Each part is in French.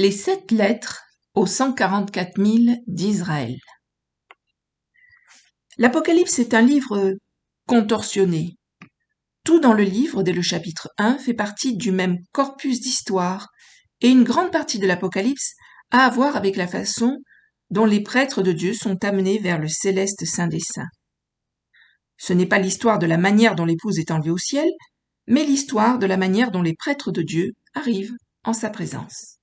Les 7 lettres aux 144 000 d'Israël. L'Apocalypse est un livre contorsionné. Tout dans le livre, dès le chapitre 1, fait partie du même corpus d'histoire, et une grande partie de l'Apocalypse a à voir avec la façon dont les prêtres de Dieu sont amenés vers le céleste Saint des Saints. Ce n'est pas l'histoire de la manière dont l'épouse est enlevée au ciel, mais l'histoire de la manière dont les prêtres de Dieu arrivent en sa présence.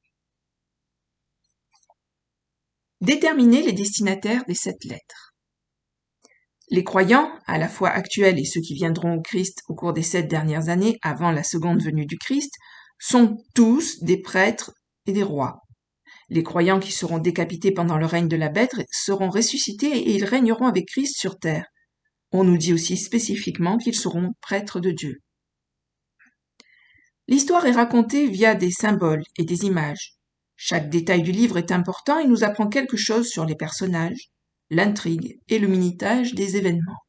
Déterminer les destinataires des 7 lettres. Les croyants, à la fois actuels et ceux qui viendront au Christ au cours des 7 dernières années avant la seconde venue du Christ, sont tous des prêtres et des rois. Les croyants qui seront décapités pendant le règne de la bête seront ressuscités et ils régneront avec Christ sur terre. On nous dit aussi spécifiquement qu'ils seront prêtres de Dieu. L'histoire est racontée via des symboles et des images. Chaque détail du livre est important et nous apprend quelque chose sur les personnages, l'intrigue et le minutage des événements.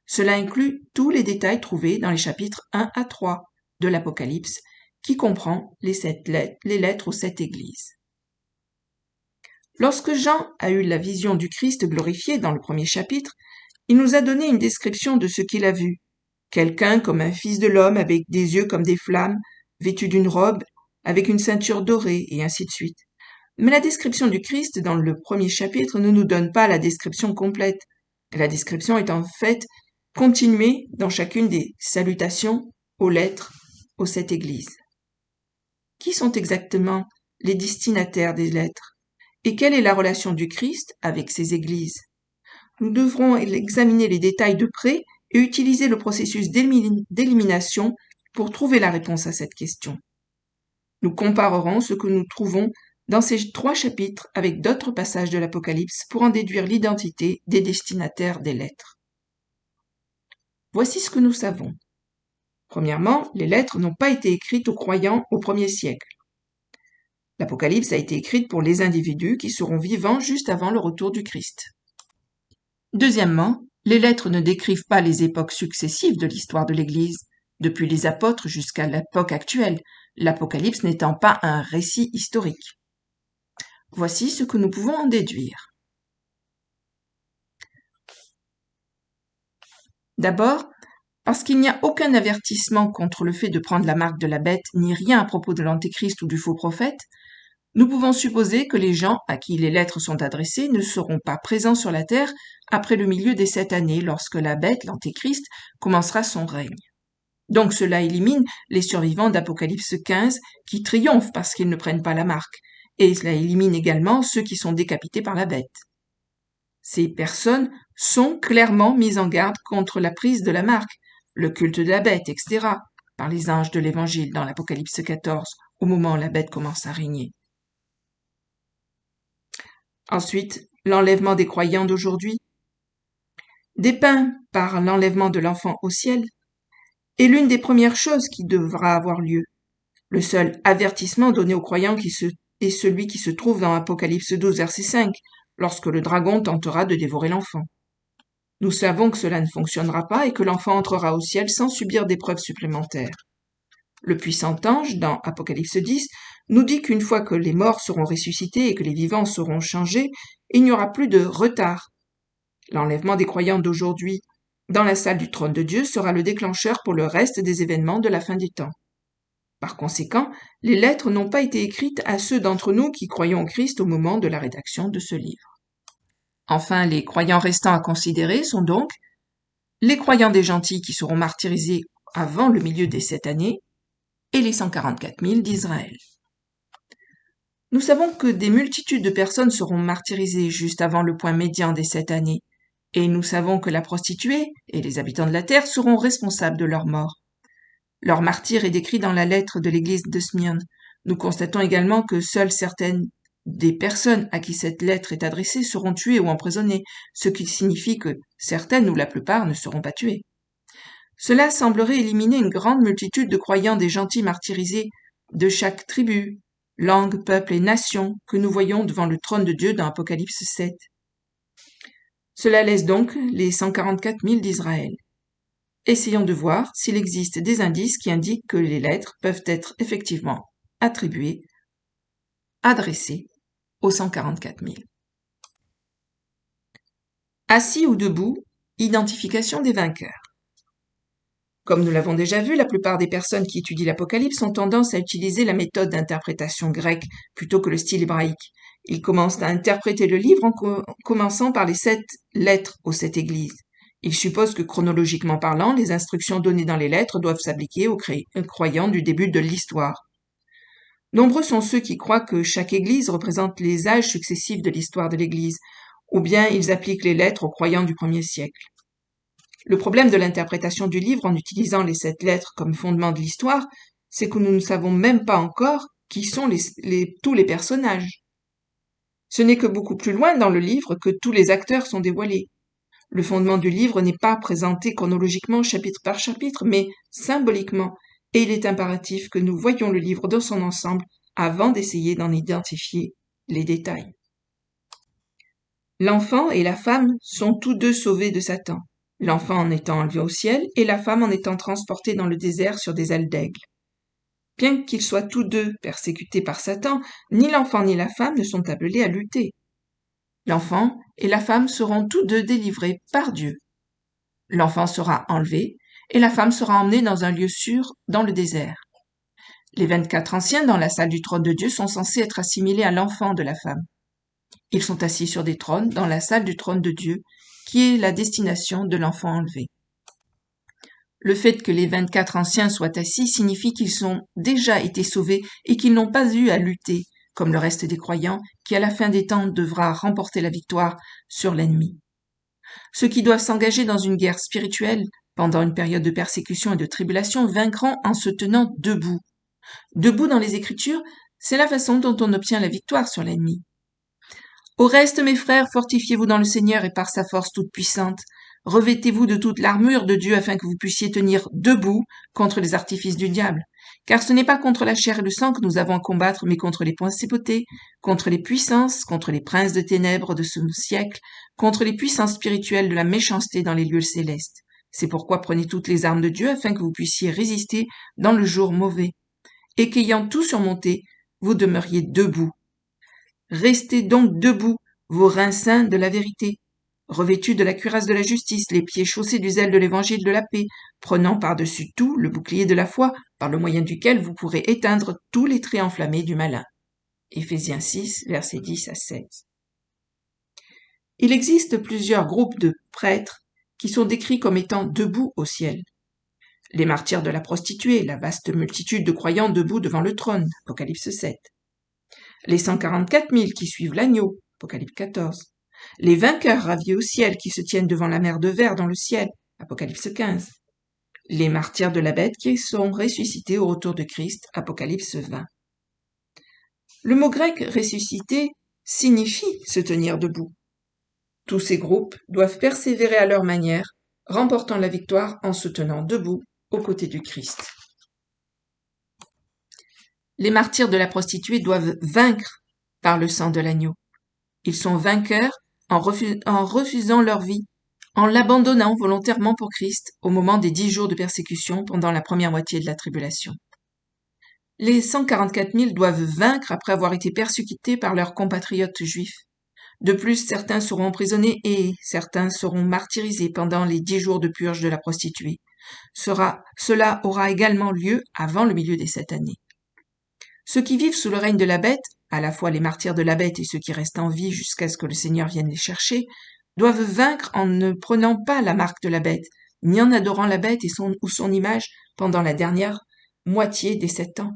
Cela inclut tous les détails trouvés dans les chapitres 1 à 3 de l'Apocalypse, qui comprend les lettres aux 7 églises. Lorsque Jean a eu la vision du Christ glorifié dans le premier chapitre, il nous a donné une description de ce qu'il a vu. Quelqu'un comme un fils de l'homme avec des yeux comme des flammes, vêtu d'une robe, avec une ceinture dorée, et ainsi de suite. Mais la description du Christ dans le premier chapitre ne nous donne pas la description complète. La description est en fait continuée dans chacune des salutations aux lettres aux 7 églises. Qui sont exactement les destinataires des lettres? Et quelle est la relation du Christ avec ces églises? Nous devrons examiner les détails de près et utiliser le processus d'élimination pour trouver la réponse à cette question. Nous comparerons ce que nous trouvons dans ces 3 chapitres avec d'autres passages de l'Apocalypse pour en déduire l'identité des destinataires des lettres. Voici ce que nous savons. Premièrement, les lettres n'ont pas été écrites aux croyants au 1er siècle. L'Apocalypse a été écrite pour les individus qui seront vivants juste avant le retour du Christ. Deuxièmement, les lettres ne décrivent pas les époques successives de l'histoire de l'Église, depuis les apôtres jusqu'à l'époque actuelle, l'Apocalypse n'étant pas un récit historique. Voici ce que nous pouvons en déduire. D'abord, parce qu'il n'y a aucun avertissement contre le fait de prendre la marque de la bête, ni rien à propos de l'Antéchrist ou du faux prophète, nous pouvons supposer que les gens à qui les lettres sont adressées ne seront pas présents sur la terre après le milieu des 7 années, lorsque la bête, l'Antéchrist, commencera son règne. Donc cela élimine les survivants d'Apocalypse 15 qui triomphent parce qu'ils ne prennent pas la marque, et cela élimine également ceux qui sont décapités par la bête. Ces personnes sont clairement mises en garde contre la prise de la marque, le culte de la bête, etc., par les anges de l'Évangile dans l'Apocalypse 14, au moment où la bête commence à régner. Ensuite, l'enlèvement des croyants d'aujourd'hui, dépeint par l'enlèvement de l'enfant au ciel, est l'une des premières choses qui devra avoir lieu. Le seul avertissement donné aux croyants est celui qui se trouve dans Apocalypse 12, verset 5, lorsque le dragon tentera de dévorer l'enfant. Nous savons que cela ne fonctionnera pas et que l'enfant entrera au ciel sans subir d'épreuves supplémentaires. Le puissant ange, dans Apocalypse 10, nous dit qu'une fois que les morts seront ressuscités et que les vivants seront changés, il n'y aura plus de retard. L'enlèvement des croyants d'aujourd'hui dans la salle du trône de Dieu sera le déclencheur pour le reste des événements de la fin des temps. Par conséquent, les lettres n'ont pas été écrites à ceux d'entre nous qui croyons au Christ au moment de la rédaction de ce livre. Enfin, les croyants restants à considérer sont donc les croyants des gentils qui seront martyrisés avant le milieu des 7 années et les 144 000 d'Israël. Nous savons que des multitudes de personnes seront martyrisées juste avant le point médian des 7 années, et nous savons que la prostituée et les habitants de la terre seront responsables de leur mort. Leur martyre est décrit dans la lettre de l'église de Smyrne. Nous constatons également que seules certaines des personnes à qui cette lettre est adressée seront tuées ou emprisonnées, ce qui signifie que certaines ou la plupart ne seront pas tuées. Cela semblerait éliminer une grande multitude de croyants des gentils martyrisés de chaque tribu, langue, peuple et nation que nous voyons devant le trône de Dieu dans Apocalypse 7. Cela laisse donc les 144 000 d'Israël. Essayons de voir s'il existe des indices qui indiquent que les lettres peuvent être effectivement attribuées adressée aux 144 000. Assis ou debout, identification des vainqueurs. Comme nous l'avons déjà vu, la plupart des personnes qui étudient l'Apocalypse ont tendance à utiliser la méthode d'interprétation grecque plutôt que le style hébraïque. Ils commencent à interpréter le livre en commençant par les 7 lettres aux 7 églises. Ils supposent que chronologiquement parlant, les instructions données dans les lettres doivent s'appliquer aux croyants du début de l'histoire. Nombreux sont ceux qui croient que chaque église représente les âges successifs de l'histoire de l'église, ou bien ils appliquent les lettres aux croyants du 1er siècle. Le problème de l'interprétation du livre en utilisant les 7 lettres comme fondement de l'histoire, c'est que nous ne savons même pas encore qui sont tous les personnages. Ce n'est que beaucoup plus loin dans le livre que tous les acteurs sont dévoilés. Le fondement du livre n'est pas présenté chronologiquement chapitre par chapitre, mais symboliquement, et il est impératif que nous voyions le livre dans son ensemble avant d'essayer d'en identifier les détails. L'enfant et la femme sont tous deux sauvés de Satan, l'enfant en étant enlevé au ciel et la femme en étant transportée dans le désert sur des ailes d'aigle. Bien qu'ils soient tous deux persécutés par Satan, ni l'enfant ni la femme ne sont appelés à lutter. L'enfant et la femme seront tous deux délivrés par Dieu. L'enfant sera enlevé et la femme sera emmenée dans un lieu sûr dans le désert. Les 24 anciens dans la salle du trône de Dieu sont censés être assimilés à l'enfant de la femme. Ils sont assis sur des trônes dans la salle du trône de Dieu, qui est la destination de l'enfant enlevé. Le fait que les 24 anciens soient assis signifie qu'ils ont déjà été sauvés et qu'ils n'ont pas eu à lutter, comme le reste des croyants, qui à la fin des temps devra remporter la victoire sur l'ennemi. Ceux qui doivent s'engager dans une guerre spirituelle pendant une période de persécution et de tribulation vaincront en se tenant debout. Debout dans les Écritures, c'est la façon dont on obtient la victoire sur l'ennemi. Au reste, mes frères, fortifiez-vous dans le Seigneur et par sa force toute puissante. Revêtez-vous de toute l'armure de Dieu afin que vous puissiez tenir debout contre les artifices du diable. Car ce n'est pas contre la chair et le sang que nous avons à combattre, mais contre les principautés, contre les puissances, contre les princes de ténèbres de ce siècle, contre les puissances spirituelles de la méchanceté dans les lieux célestes. C'est pourquoi prenez toutes les armes de Dieu afin que vous puissiez résister dans le jour mauvais. Et qu'ayant tout surmonté, vous demeuriez debout. Restez donc debout, vos reins saints de la vérité, revêtus de la cuirasse de la justice, les pieds chaussés du zèle de l'évangile de la paix, prenant par-dessus tout le bouclier de la foi, par le moyen duquel vous pourrez éteindre tous les traits enflammés du malin. Éphésiens 6, versets 10 à 16. Il existe plusieurs groupes de prêtres qui sont décrits comme étant debout au ciel. Les martyrs de la prostituée, la vaste multitude de croyants debout devant le trône, Apocalypse 7. Les 144 000 qui suivent l'agneau, Apocalypse 14. Les vainqueurs ravis au ciel qui se tiennent devant la mer de verre dans le ciel, Apocalypse 15. Les martyrs de la bête qui sont ressuscités au retour de Christ, Apocalypse 20. Le mot grec ressuscité signifie se tenir debout. Tous ces groupes doivent persévérer à leur manière, remportant la victoire en se tenant debout aux côtés du Christ. Les martyrs de la prostituée doivent vaincre par le sang de l'agneau. Ils sont vainqueurs en refusant leur vie, en l'abandonnant volontairement pour Christ au moment des 10 jours de persécution pendant la première moitié de la tribulation. Les 144 000 doivent vaincre après avoir été persécutés par leurs compatriotes juifs. De plus, certains seront emprisonnés et certains seront martyrisés pendant les 10 jours de purge de la prostituée. Cela aura également lieu avant le milieu des 7 années. Ceux qui vivent sous le règne de la bête, à la fois les martyrs de la bête et ceux qui restent en vie jusqu'à ce que le Seigneur vienne les chercher, doivent vaincre en ne prenant pas la marque de la bête, ni en adorant la bête ou son image pendant la dernière moitié des 7 ans.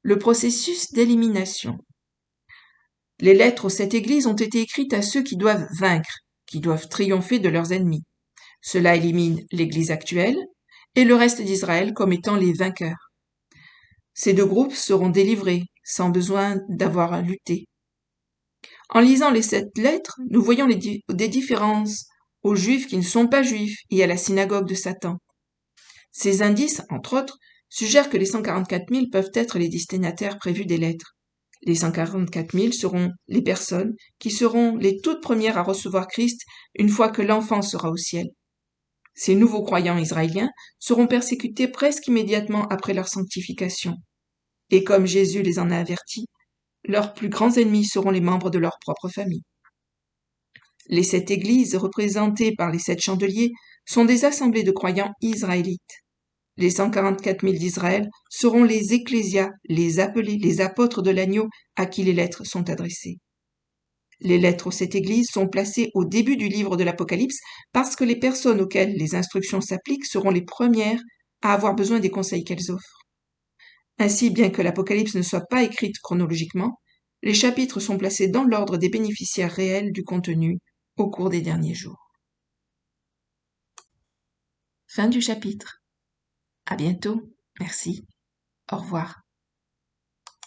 Le processus d'élimination. Les lettres aux 7 églises ont été écrites à ceux qui doivent vaincre, qui doivent triompher de leurs ennemis. Cela élimine l'église actuelle et le reste d'Israël comme étant les vainqueurs. Ces deux groupes seront délivrés, sans besoin d'avoir à lutter. En lisant les 7 lettres, nous voyons des différences aux Juifs qui ne sont pas Juifs et à la synagogue de Satan. Ces indices, entre autres, suggèrent que les 144 000 peuvent être les destinataires prévus des lettres. Les 144 000 seront les personnes qui seront les toutes premières à recevoir Christ une fois que l'enfant sera au ciel. Ces nouveaux croyants israéliens seront persécutés presque immédiatement après leur sanctification. Et comme Jésus les en a avertis, leurs plus grands ennemis seront les membres de leur propre famille. Les 7 églises, représentées par les 7 chandeliers, sont des assemblées de croyants israélites. Les 144 000 d'Israël seront les ecclésias, les appelés, les apôtres de l'agneau à qui les lettres sont adressées. Les lettres aux 7 églises sont placées au début du livre de l'Apocalypse parce que les personnes auxquelles les instructions s'appliquent seront les premières à avoir besoin des conseils qu'elles offrent. Ainsi, bien que l'Apocalypse ne soit pas écrite chronologiquement, les chapitres sont placés dans l'ordre des bénéficiaires réels du contenu au cours des derniers jours. Fin du chapitre. À bientôt. Merci. Au revoir.